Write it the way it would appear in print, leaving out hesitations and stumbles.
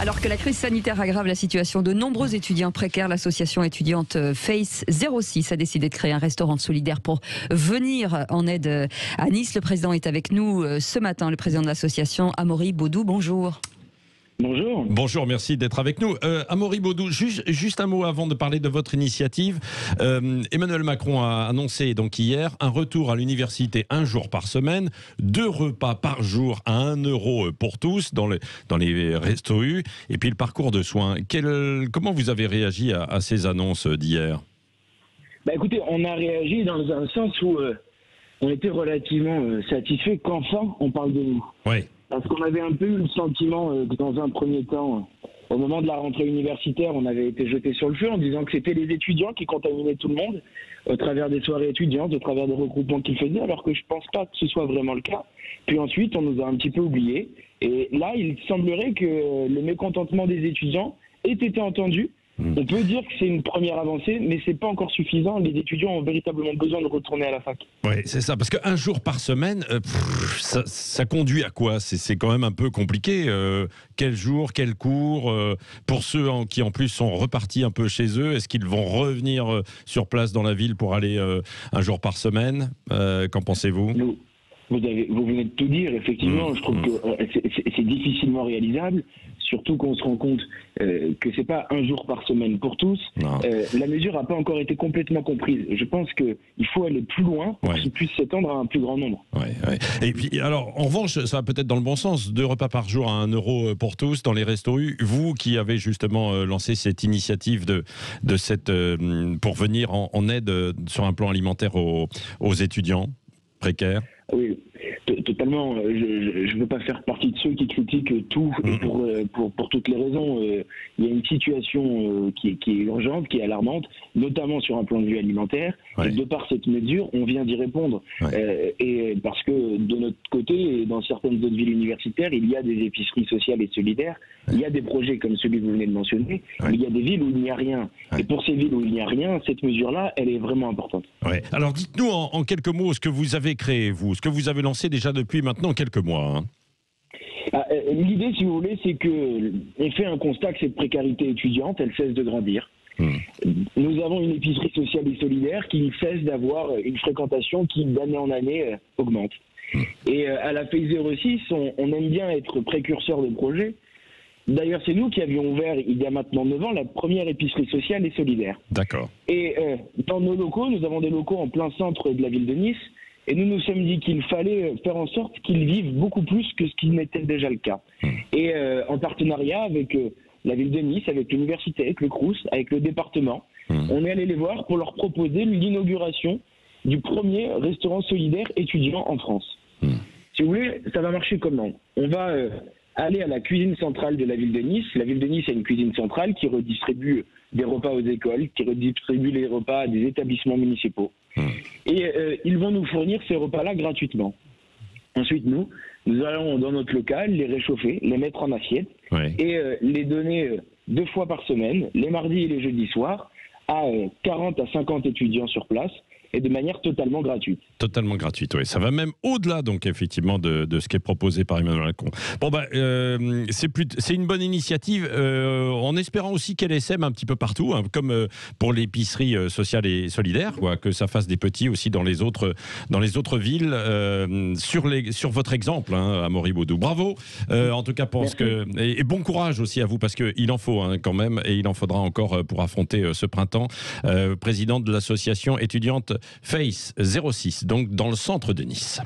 Alors que la crise sanitaire aggrave la situation de nombreux étudiants précaires, l'association étudiante Face 06 a décidé de créer un restaurant solidaire pour venir en aide à Nice. Le président est avec nous ce matin, le président de l'association, Amaury Baudou. Bonjour. Bonjour. Bonjour, merci d'être avec nous. Amaury Baudou, juste un mot avant de parler de votre initiative. Emmanuel Macron a annoncé donc hier un retour à l'université 1 jour par semaine, 2 repas par jour à 1 € pour tous dans les restos U, et puis le parcours de soins. Comment vous avez réagi à ces annonces d'hier ? Écoutez, on a réagi dans un sens où on était relativement satisfait qu'enfin on parle de nous. Oui. Parce qu'on avait un peu eu le sentiment que dans un premier temps, au moment de la rentrée universitaire, on avait été jeté sur le feu en disant que c'était les étudiants qui contaminaient tout le monde au travers des soirées étudiantes, au travers des regroupements qu'ils faisaient, alors que je ne pense pas que ce soit vraiment le cas. Puis ensuite, on nous a un petit peu oubliés. Et là, il semblerait que le mécontentement des étudiants ait été entendu. On peut dire que c'est une première avancée, mais c'est pas encore suffisant. Les étudiants ont véritablement besoin de retourner à la fac. Oui, c'est ça, parce qu'un jour par semaine, ça conduit à quoi ? C'est quand même un peu compliqué. Quel jour, quel cours ? Pour ceux qui en plus sont repartis un peu chez eux, est-ce qu'ils vont revenir sur place dans la ville pour aller un jour par semaine ? Qu'en pensez-vous ? Vous venez de tout dire, effectivement. Je trouve que c'est difficilement réalisable, surtout qu'on se rend compte que c'est pas 1 jour par semaine pour tous. La mesure n'a pas encore été complètement comprise. Je pense qu'il faut aller plus loin pour qu'il puisse s'étendre à un plus grand nombre. Et puis, alors, en revanche, ça va peut-être dans le bon sens, 2 repas par jour à 1 € pour tous dans les restos U. Vous qui avez justement lancé cette initiative pour venir en aide sur un plan alimentaire aux étudiants précaires. Oui, totalement. Je ne veux pas faire partie de ceux qui critiquent tout pour toutes les raisons. Il y a une situation qui est urgente, qui est alarmante, notamment sur un point de vue alimentaire. Et de par cette mesure, on vient d'y répondre. Et parce que de notre côté, et dans certaines autres villes universitaires, il y a des épiceries sociales et solidaires. Il y a des projets comme celui que vous venez de mentionner. Mais il y a des villes où il n'y a rien. Et pour ces villes où il n'y a rien, cette mesure-là, elle est vraiment importante. Alors dites-nous en quelques mots ce que vous avez créé, ce que vous avez lancé déjà depuis maintenant quelques mois. L'idée, si vous voulez, c'est qu'on fait un constat que cette précarité étudiante, elle cesse de grandir. Nous avons une épicerie sociale et solidaire qui cesse d'avoir une fréquentation qui, d'année en année, augmente. Et à la Face 06, on aime bien être précurseur de projets. D'ailleurs, c'est nous qui avions ouvert, il y a maintenant 9 ans, la première épicerie sociale et solidaire. D'accord. Et dans nos locaux, nous avons des locaux en plein centre de la ville de Nice. Et nous nous sommes dit qu'il fallait faire en sorte qu'ils vivent beaucoup plus que ce qui n'était déjà le cas. Et en partenariat avec la ville de Nice, avec l'université, avec le Crous, avec le département, on est allé les voir pour leur proposer l'inauguration du premier restaurant solidaire étudiant en France. Si vous voulez, ça va marcher comment ? On va aller à la cuisine centrale de la ville de Nice. La ville de Nice a une cuisine centrale qui redistribue des repas aux écoles, qui redistribue les repas à des établissements municipaux. Et ils vont nous fournir ces repas-là gratuitement. Ensuite, nous allons dans notre local les réchauffer, les mettre en assiette et les donner 2 fois par semaine, les mardis et les jeudis soirs, à 40 à 50 étudiants sur place et de manière totalement gratuite. Totalement gratuite, oui. Ça va même au-delà, donc, effectivement, de ce qui est proposé par Emmanuel Macron. Bon, c'est une bonne initiative, en espérant aussi qu'elle essaime un petit peu partout, comme pour l'épicerie sociale et solidaire, que ça fasse des petits aussi dans les autres villes, sur votre exemple, Amaury Baudou. Bravo, en tout cas, et bon courage aussi à vous, parce qu'il en faut quand même, et il en faudra encore pour affronter ce printemps. Président de l'association étudiante Face 06, donc dans le centre de Nice.